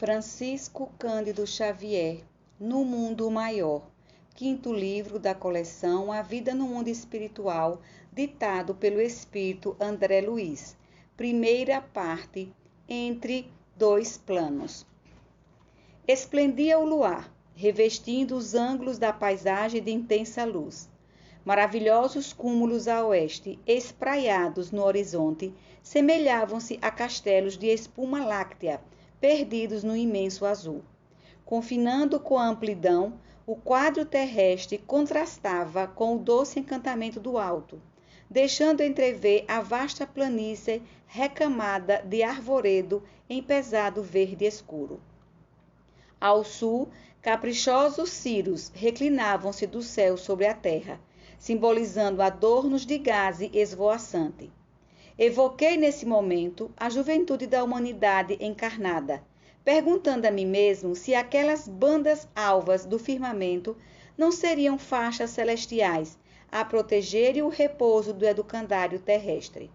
Francisco Cândido Xavier, No Mundo Maior, quinto livro da coleção A Vida no Mundo Espiritual, ditado pelo Espírito André Luiz. Primeira parte, Entre Dois Planos. Esplendia o luar, revestindo os ângulos da paisagem de intensa luz. Maravilhosos cúmulos a oeste, espraiados no horizonte, semelhavam-se a castelos de espuma láctea, perdidos no imenso azul. Confinando com a amplidão, o quadro terrestre contrastava com o doce encantamento do alto, deixando entrever a vasta planície recamada de arvoredo em pesado verde escuro. Ao sul, caprichosos ciros reclinavam-se do céu sobre a terra, simbolizando adornos de gaze esvoaçante. Evoquei nesse momento a juventude da humanidade encarnada, perguntando a mim mesmo se aquelas bandas alvas do firmamento não seriam faixas celestiais a protegerem o repouso do educandário terrestre.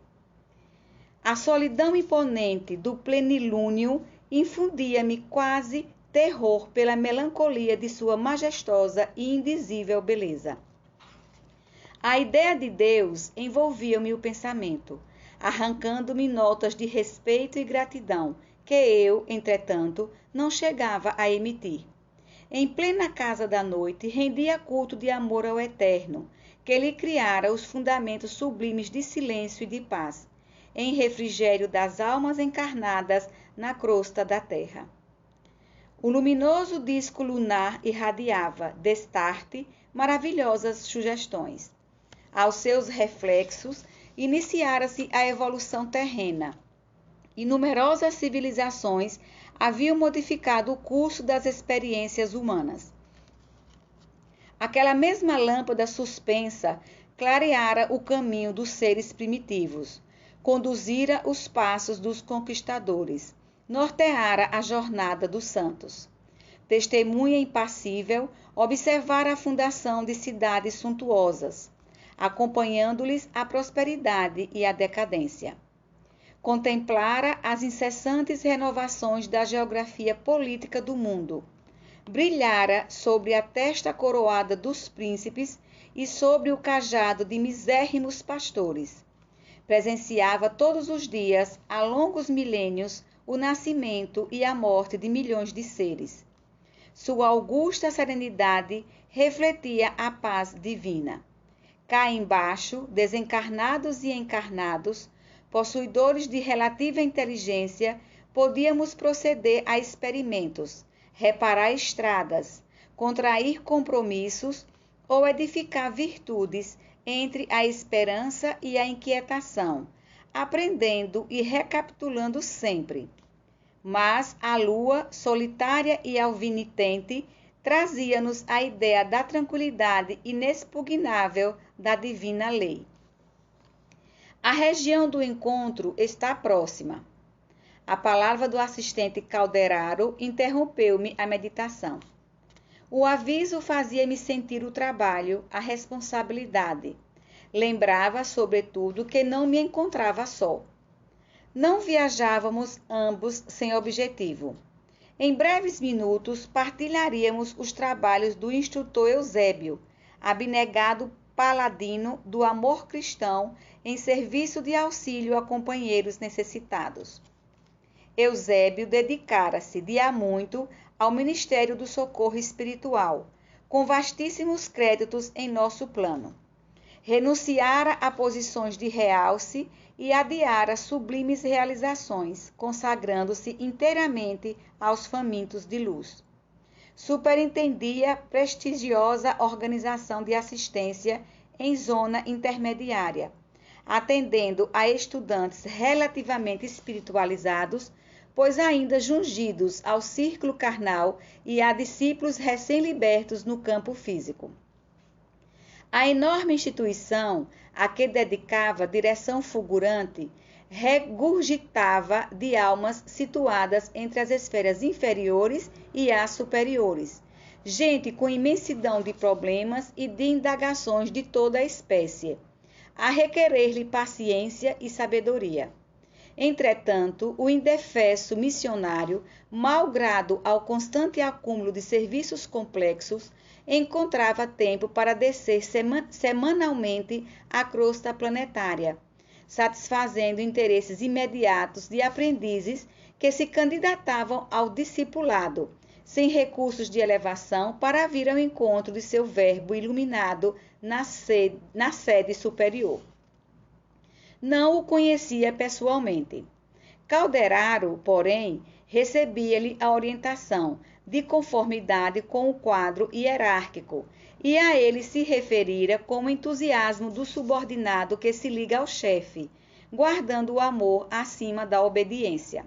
A solidão imponente do plenilúnio infundia-me quase terror pela melancolia de sua majestosa e indizível beleza. A ideia de Deus envolvia-me o pensamento, arrancando-me notas de respeito e gratidão, que eu, entretanto, não chegava a emitir. Em plena casa da noite, rendia culto de amor ao Eterno, que lhe criara os fundamentos sublimes de silêncio e de paz, em refrigério das almas encarnadas na crosta da terra. O luminoso disco lunar irradiava, destarte, maravilhosas sugestões. Aos seus reflexos, iniciara-se a evolução terrena, e numerosas civilizações haviam modificado o curso das experiências humanas. Aquela mesma lâmpada suspensa clareara o caminho dos seres primitivos, conduzira os passos dos conquistadores, norteara a jornada dos santos. Testemunha impassível, observara a fundação de cidades suntuosas, acompanhando-lhes a prosperidade e a decadência. Contemplara as incessantes renovações da geografia política do mundo. Brilhara sobre a testa coroada dos príncipes e sobre o cajado de misérrimos pastores. Presenciava todos os dias, há longos milênios, o nascimento e a morte de milhões de seres. Sua augusta serenidade refletia a paz divina. Cá embaixo, desencarnados e encarnados, possuidores de relativa inteligência, podíamos proceder a experimentos, reparar estradas, contrair compromissos ou edificar virtudes entre a esperança e a inquietação, aprendendo e recapitulando sempre. Mas a lua, solitária e alvinitente, trazia-nos a ideia da tranquilidade inexpugnável da divina lei. A região do encontro está próxima. A palavra do assistente Calderaro interrompeu-me a meditação. O aviso fazia-me sentir o trabalho, a responsabilidade. Lembrava, sobretudo, que não me encontrava só. Não viajávamos ambos sem objetivo. Em breves minutos, partilharíamos os trabalhos do instrutor Eusébio, abnegado paladino do amor cristão em serviço de auxílio a companheiros necessitados. Eusébio dedicara-se de há muito ao ministério do socorro espiritual, com vastíssimos créditos em nosso plano. Renunciara a posições de realce e adiara sublimes realizações, consagrando-se inteiramente aos famintos de luz. Superintendia prestigiosa organização de assistência em zona intermediária, atendendo a estudantes relativamente espiritualizados, pois ainda jungidos ao círculo carnal e a discípulos recém-libertos no campo físico. A enorme instituição a que dedicava direção fulgurante regurgitava de almas situadas entre as esferas inferiores e as superiores, gente com imensidão de problemas e de indagações de toda a espécie, a requerer-lhe paciência e sabedoria. Entretanto, o indefesso missionário, malgrado ao constante acúmulo de serviços complexos, encontrava tempo para descer semanalmente a crosta planetária, satisfazendo interesses imediatos de aprendizes que se candidatavam ao discipulado, sem recursos de elevação para vir ao encontro de seu verbo iluminado na sede superior. Não o conhecia pessoalmente. Calderaro, porém, recebia-lhe a orientação, de conformidade com o quadro hierárquico, e a ele se referira com o entusiasmo do subordinado que se liga ao chefe, guardando o amor acima da obediência.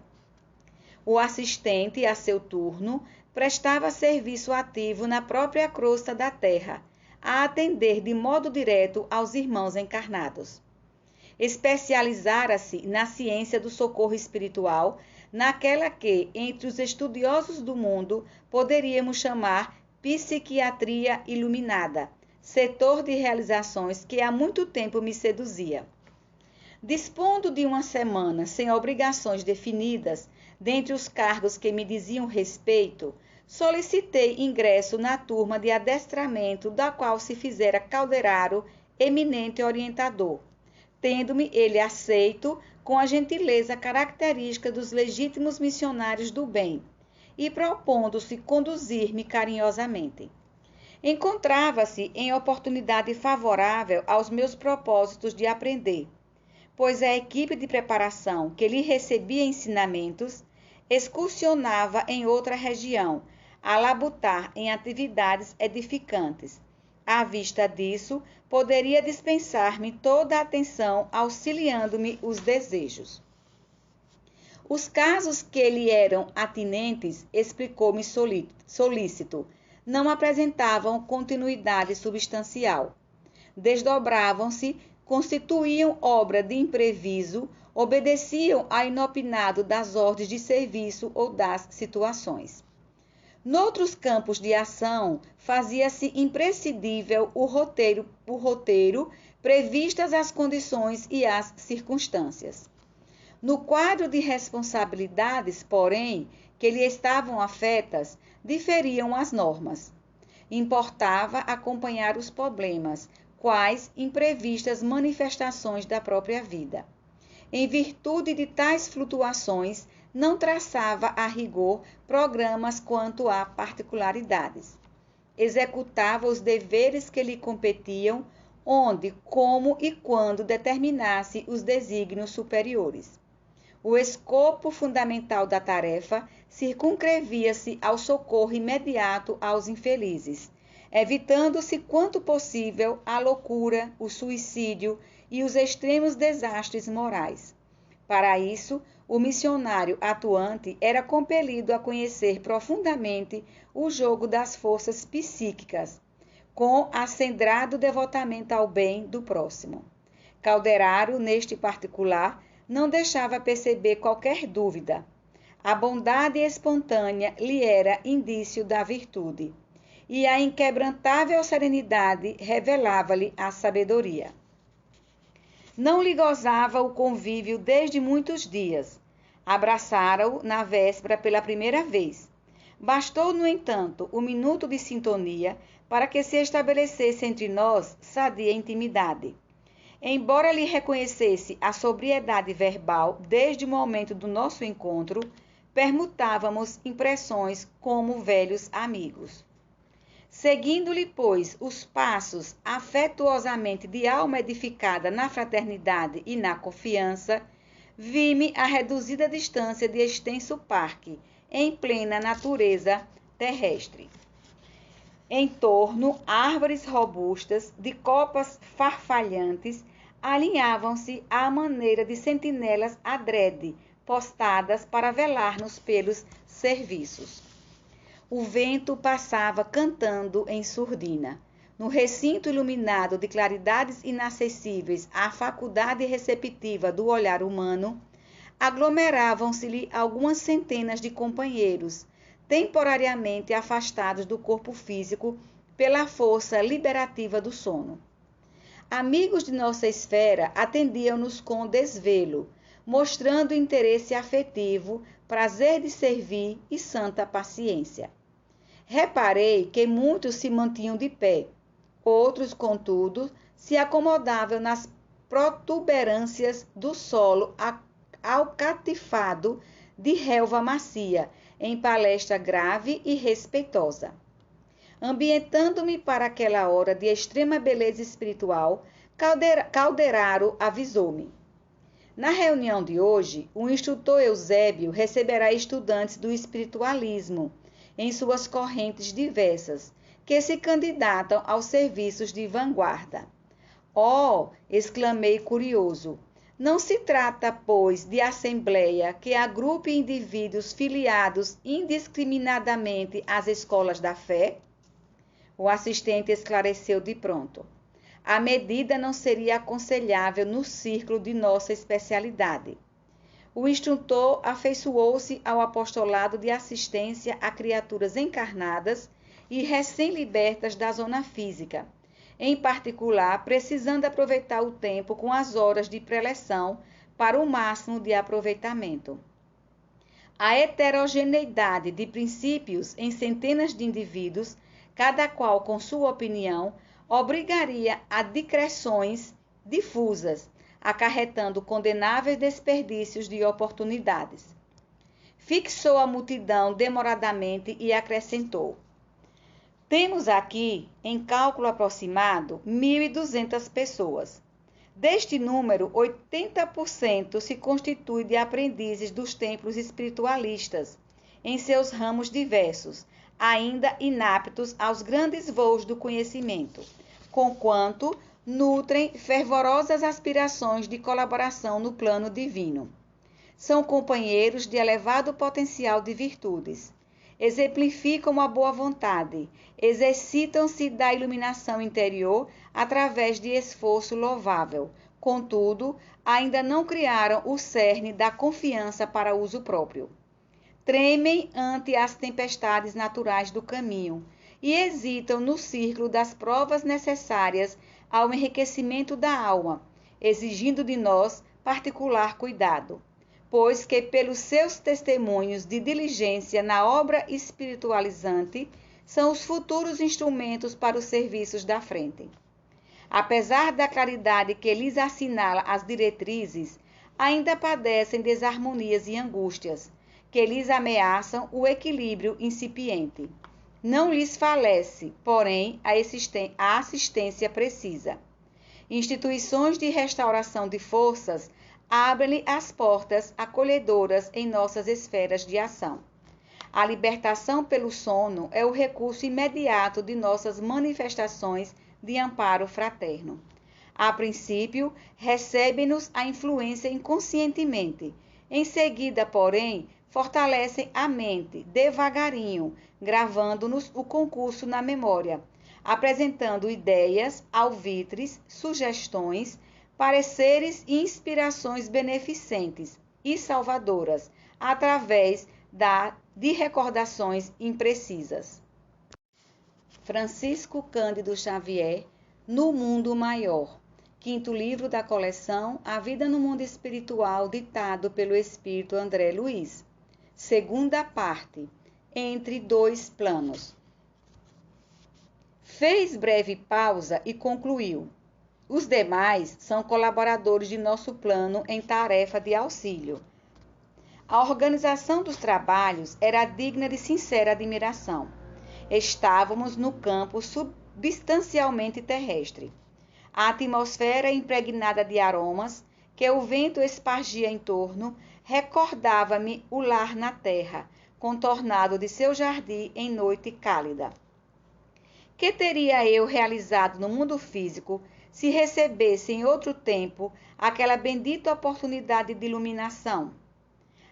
O assistente, a seu turno, prestava serviço ativo na própria crosta da terra, a atender de modo direto aos irmãos encarnados. Especializara-se na ciência do socorro espiritual, naquela que, entre os estudiosos do mundo, poderíamos chamar psiquiatria iluminada, setor de realizações que há muito tempo me seduzia. Dispondo de uma semana sem obrigações definidas, dentre os cargos que me diziam respeito, solicitei ingresso na turma de adestramento da qual se fizera Calderaro eminente orientador, tendo-me ele aceito com a gentileza característica dos legítimos missionários do bem, e propondo-se conduzir-me carinhosamente. Encontrava-se em oportunidade favorável aos meus propósitos de aprender, pois a equipe de preparação que lhe recebia ensinamentos excursionava em outra região, a labutar em atividades edificantes. À vista disso, poderia dispensar-me toda a atenção, auxiliando-me os desejos. Os casos que lhe eram atinentes, explicou-me solícito, não apresentavam continuidade substancial. Desdobravam-se, constituíam obra de impreviso, obedeciam a inopinado das ordens de serviço ou das situações. Noutros campos de ação, fazia-se imprescindível o roteiro, previstas as condições e as circunstâncias. No quadro de responsabilidades, porém, que lhe estavam afetas, diferiam as normas. Importava acompanhar os problemas, quais imprevistas manifestações da própria vida. Em virtude de tais flutuações, não traçava a rigor programas quanto a particularidades. Executava os deveres que lhe competiam, onde, como e quando determinasse os desígnios superiores. O escopo fundamental da tarefa circunscrevia-se ao socorro imediato aos infelizes, evitando-se quanto possível a loucura, o suicídio e os extremos desastres morais. Para isso, o missionário atuante era compelido a conhecer profundamente o jogo das forças psíquicas, com acendrado devotamento ao bem do próximo. Calderaro, neste particular, não deixava perceber qualquer dúvida. A bondade espontânea lhe era indício da virtude, e a inquebrantável serenidade revelava-lhe a sabedoria. Não lhe gozava o convívio desde muitos dias. Abraçara-o na véspera pela primeira vez. Bastou, no entanto, um minuto de sintonia para que se estabelecesse entre nós sadia intimidade. Embora lhe reconhecesse a sobriedade verbal desde o momento do nosso encontro, permutávamos impressões como velhos amigos. Seguindo-lhe, pois, os passos afetuosamente de alma edificada na fraternidade e na confiança, vi-me a reduzida distância de extenso parque, em plena natureza terrestre. Em torno, árvores robustas, de copas farfalhantes, alinhavam-se à maneira de sentinelas adrede, postadas para velar-nos pelos serviços. O vento passava cantando em surdina. No recinto iluminado de claridades inacessíveis à faculdade receptiva do olhar humano, aglomeravam-se-lhe algumas centenas de companheiros, temporariamente afastados do corpo físico pela força liberativa do sono. Amigos de nossa esfera atendiam-nos com desvelo, mostrando interesse afetivo, prazer de servir e santa paciência. Reparei que muitos se mantinham de pé, outros, contudo, se acomodavam nas protuberâncias do solo alcatifado de relva macia, em palestra grave e respeitosa. Ambientando-me para aquela hora de extrema beleza espiritual, Calderaro avisou-me. Na reunião de hoje, o instrutor Eusébio receberá estudantes do espiritualismo, em suas correntes diversas, que se candidatam aos serviços de vanguarda. Oh! Exclamei curioso. Não se trata, pois, de assembleia que agrupe indivíduos filiados indiscriminadamente às escolas da fé? O assistente esclareceu de pronto. A medida não seria aconselhável no círculo de nossa especialidade. O instrutor afeiçoou-se ao apostolado de assistência a criaturas encarnadas e recém-libertas da zona física, em particular precisando aproveitar o tempo com as horas de preleção para o máximo de aproveitamento. A heterogeneidade de princípios em centenas de indivíduos, cada qual com sua opinião, obrigaria a digressões difusas, acarretando condenáveis desperdícios de oportunidades. Fixou a multidão demoradamente e acrescentou: temos aqui, em cálculo aproximado, 1.200 pessoas. Deste número, 80% se constitui de aprendizes dos templos espiritualistas, em seus ramos diversos, ainda inaptos aos grandes voos do conhecimento, conquanto nutrem fervorosas aspirações de colaboração no plano divino. São companheiros de elevado potencial de virtudes. Exemplificam a boa vontade, exercitam-se da iluminação interior através de esforço louvável. Contudo, ainda não criaram o cerne da confiança para uso próprio. Tremem ante as tempestades naturais do caminho e hesitam no círculo das provas necessárias ao enriquecimento da alma, exigindo de nós particular cuidado, pois que pelos seus testemunhos de diligência na obra espiritualizante, são os futuros instrumentos para os serviços da frente. Apesar da claridade que lhes assinala as diretrizes, ainda padecem desarmonias e angústias, que lhes ameaçam o equilíbrio incipiente. Não lhes falece, porém, a assistência precisa. Instituições de restauração de forças abrem-lhe as portas acolhedoras em nossas esferas de ação. A libertação pelo sono é o recurso imediato de nossas manifestações de amparo fraterno. A princípio, recebem-nos a influência inconscientemente. Em seguida, porém, fortalecem a mente, devagarinho, gravando-nos o concurso na memória, apresentando ideias, alvitres, sugestões, pareceres e inspirações beneficentes e salvadoras, através de recordações imprecisas. Francisco Cândido Xavier, No Mundo Maior, quinto livro da coleção A Vida no Mundo Espiritual, ditado pelo Espírito André Luiz. Segunda parte, Entre Dois Planos. Fez breve pausa e concluiu: os demais são colaboradores de nosso plano em tarefa de auxílio. A organização dos trabalhos era digna de sincera admiração. Estávamos no campo substancialmente terrestre. A atmosfera impregnada de aromas que o vento espargia em torno recordava-me o lar na terra, contornado de seu jardim em noite cálida. Que teria eu realizado no mundo físico se recebesse em outro tempo aquela bendita oportunidade de iluminação?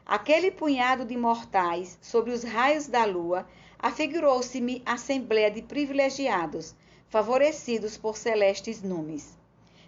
Aquele punhado de mortais, sob os raios da lua, afigurou-se-me assembleia de privilegiados, favorecidos por celestes numes.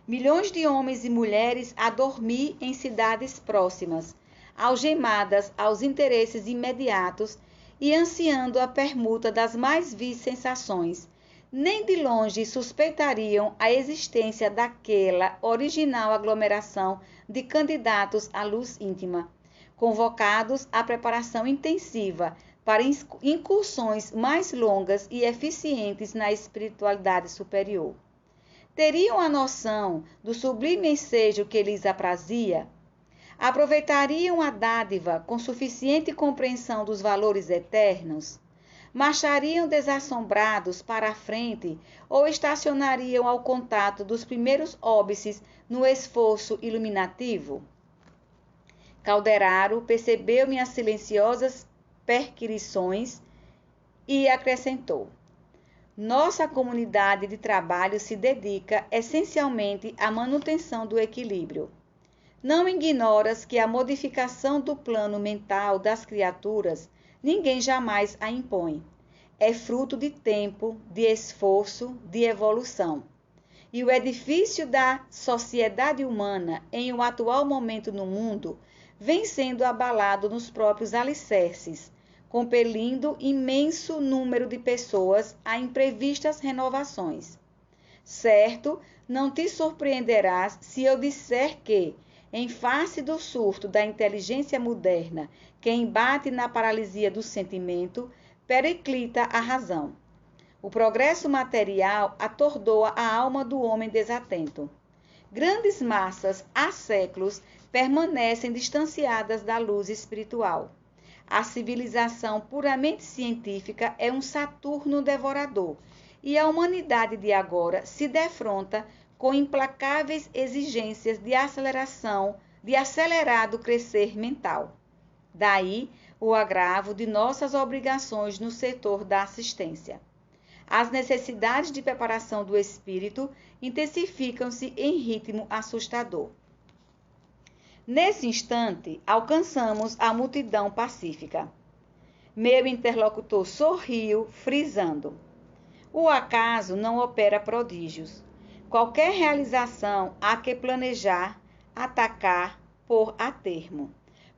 Milhões de homens e mulheres a dormir em cidades próximas, algemadas aos interesses imediatos e ansiando a permuta das mais vis sensações, nem de longe suspeitariam a existência daquela original aglomeração de candidatos à luz íntima, convocados à preparação intensiva para incursões mais longas e eficientes na espiritualidade superior. Teriam a noção do sublime ensejo que lhes aprazia? Aproveitariam a dádiva com suficiente compreensão dos valores eternos? Marchariam desassombrados para a frente ou estacionariam ao contato dos primeiros óbices no esforço iluminativo? Calderaro percebeu minhas silenciosas perquirições e acrescentou: nossa comunidade de trabalho se dedica essencialmente à manutenção do equilíbrio. Não ignoras que a modificação do plano mental das criaturas ninguém jamais a impõe. É fruto de tempo, de esforço, de evolução. E o edifício da sociedade humana, em um atual momento no mundo, vem sendo abalado nos próprios alicerces, compelindo imenso número de pessoas a imprevistas renovações. Certo, não te surpreenderás se eu disser que, em face do surto da inteligência moderna que embate na paralisia do sentimento, periclita a razão. O progresso material atordoa a alma do homem desatento. Grandes massas, há séculos, permanecem distanciadas da luz espiritual. A civilização puramente científica é um Saturno devorador, e a humanidade de agora se defronta com implacáveis exigências de aceleração, de acelerado crescer mental. Daí o agravo de nossas obrigações no setor da assistência. As necessidades de preparação do espírito intensificam-se em ritmo assustador. Nesse instante, alcançamos a multidão pacífica. Meu interlocutor sorriu, frisando: o acaso não opera prodígios. Qualquer realização há que planejar, atacar, pôr a termo.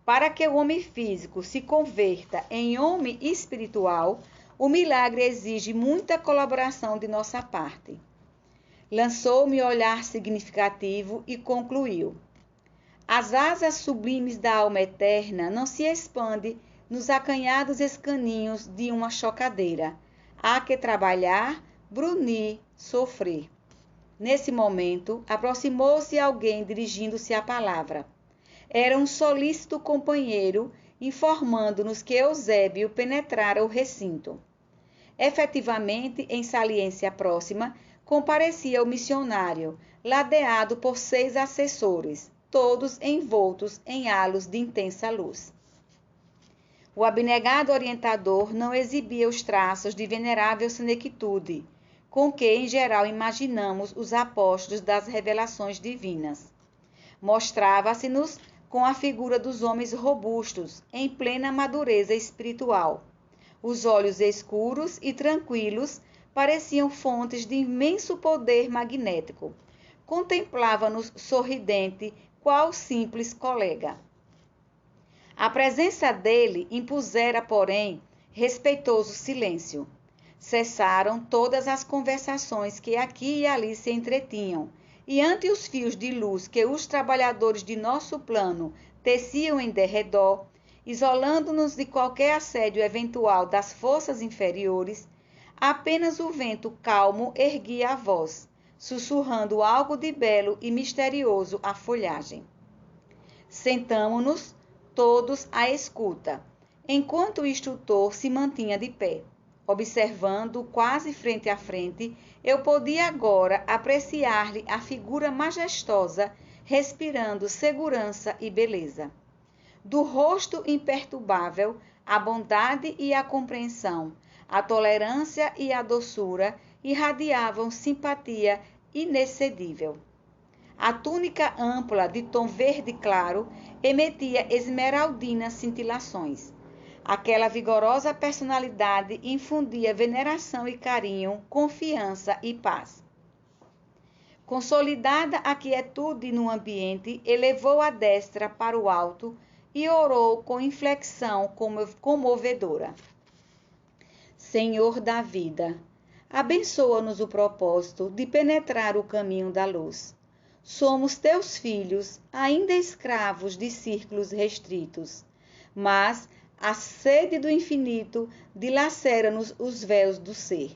Para que o homem físico se converta em homem espiritual, o milagre exige muita colaboração de nossa parte. Lançou-me olhar significativo e concluiu: as asas sublimes da alma eterna não se expandem nos acanhados escaninhos de uma chocadeira. Há que trabalhar, brunir, sofrer. Nesse momento, aproximou-se alguém dirigindo-se à palavra. Era um solícito companheiro, informando-nos que Eusébio penetrara o recinto. Efetivamente, em saliência próxima, comparecia o missionário, ladeado por 6 assessores, todos envoltos em halos de intensa luz. O abnegado orientador não exibia os traços de venerável senectude, com que em geral imaginamos os apóstolos das revelações divinas. Mostrava-se-nos com a figura dos homens robustos, em plena madureza espiritual. Os olhos escuros e tranquilos pareciam fontes de imenso poder magnético. Contemplava-nos sorridente, qual simples colega. A presença dele impusera, porém, respeitoso silêncio. Cessaram todas as conversações que aqui e ali se entretinham, e ante os fios de luz que os trabalhadores de nosso plano teciam em derredor, isolando-nos de qualquer assédio eventual das forças inferiores, apenas o vento calmo erguia a voz, sussurrando algo de belo e misterioso à folhagem. Sentamo-nos todos à escuta, enquanto o instrutor se mantinha de pé. Observando quase frente a frente, eu podia agora apreciar-lhe a figura majestosa, respirando segurança e beleza. Do rosto imperturbável, a bondade e a compreensão, a tolerância e a doçura irradiavam simpatia inexcedível. A túnica ampla de tom verde claro emetia esmeraldinas cintilações. Aquela vigorosa personalidade infundia veneração e carinho, confiança e paz. Consolidada a quietude no ambiente, elevou a destra para o alto e orou com inflexão comovedora. Senhor da vida, abençoa-nos o propósito de penetrar o caminho da luz. Somos teus filhos, ainda escravos de círculos restritos, mas a sede do infinito dilacera-nos os véus do ser.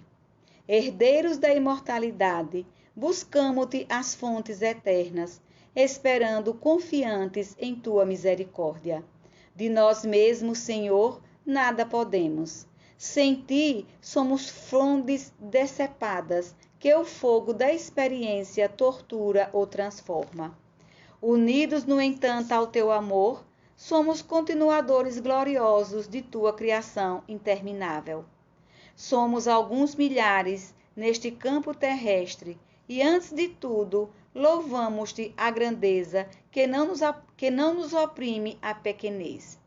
Herdeiros da imortalidade, buscamo-te as fontes eternas, esperando confiantes em tua misericórdia. De nós mesmos, Senhor, nada podemos. Sem ti, somos frondes decepadas, que o fogo da experiência tortura ou transforma. Unidos, no entanto, ao teu amor, somos continuadores gloriosos de tua criação interminável. Somos alguns milhares neste campo terrestre e, antes de tudo, louvamos-te a grandeza que não nos oprime a pequenez.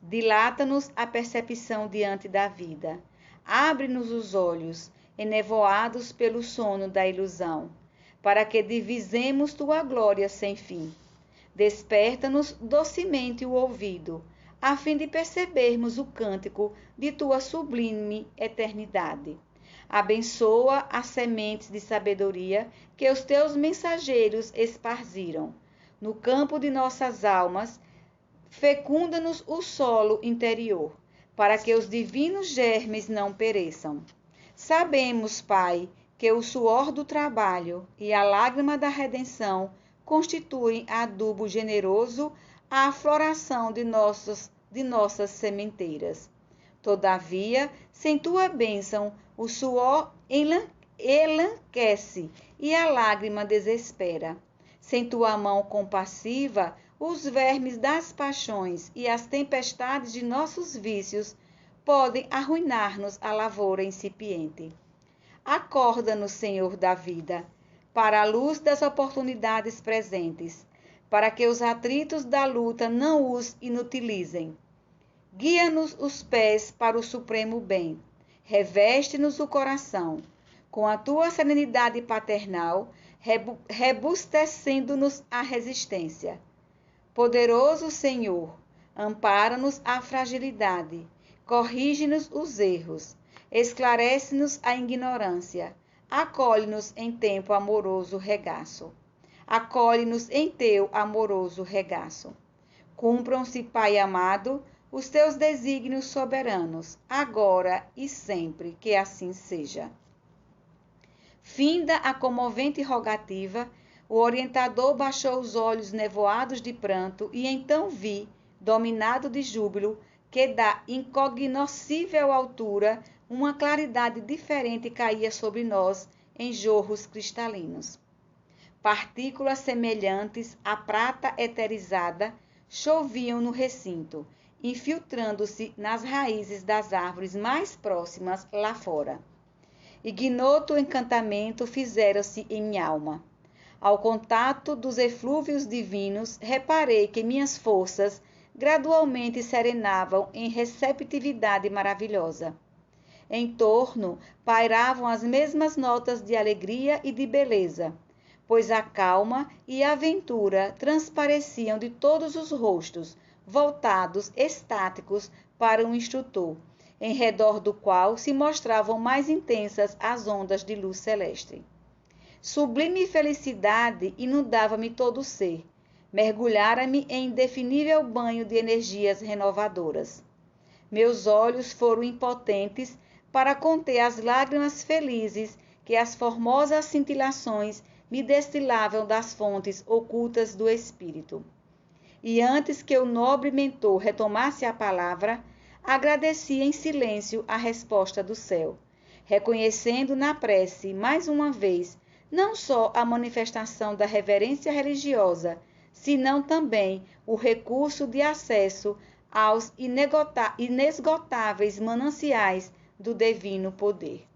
Dilata-nos a percepção diante da vida. Abre-nos os olhos, enevoados pelo sono da ilusão, para que divisemos tua glória sem fim. Desperta-nos docemente o ouvido, a fim de percebermos o cântico de tua sublime eternidade. Abençoa as sementes de sabedoria que os teus mensageiros esparziram. No campo de nossas almas, fecunda-nos o solo interior, para que os divinos germes não pereçam. Sabemos, Pai, que o suor do trabalho e a lágrima da redenção constituem adubo generoso à floração de nossas sementeiras. Todavia, sem tua bênção, o suor enlanquece e a lágrima desespera. Sem tua mão compassiva, os vermes das paixões e as tempestades de nossos vícios podem arruinar-nos a lavoura incipiente. Acorda-nos, Senhor da vida, para a luz das oportunidades presentes, para que os atritos da luta não os inutilizem. Guia-nos os pés para o supremo bem. Reveste-nos o coração com a tua serenidade paternal, rebustecendo-nos a resistência. Poderoso Senhor, ampara-nos a fragilidade, corrige-nos os erros, esclarece-nos a ignorância, acolhe-nos em tempo amoroso regaço. Acolhe-nos em teu amoroso regaço. Cumpram-se, Pai amado, os teus desígnios soberanos, agora e sempre, que assim seja. Finda a comovente rogativa, o orientador baixou os olhos nevoados de pranto e então vi, dominado de júbilo, que da incognoscível altura uma claridade diferente caía sobre nós em jorros cristalinos. Partículas semelhantes à prata eterizada choviam no recinto, infiltrando-se nas raízes das árvores mais próximas lá fora. Ignoto encantamento fizera-se em minha alma. Ao contato dos eflúvios divinos, reparei que minhas forças gradualmente serenavam em receptividade maravilhosa. Em torno pairavam as mesmas notas de alegria e de beleza, pois a calma e a aventura transpareciam de todos os rostos, voltados estáticos para o instrutor, em redor do qual se mostravam mais intensas as ondas de luz celeste. Sublime felicidade inundava-me todo o ser, mergulhara-me em indefinível banho de energias renovadoras. Meus olhos foram impotentes para conter as lágrimas felizes que as formosas cintilações me destilavam das fontes ocultas do espírito. E antes que o nobre mentor retomasse a palavra, agradeci em silêncio a resposta do céu, reconhecendo na prece, mais uma vez, não só a manifestação da reverência religiosa, senão também o recurso de acesso aos inesgotáveis mananciais do divino poder.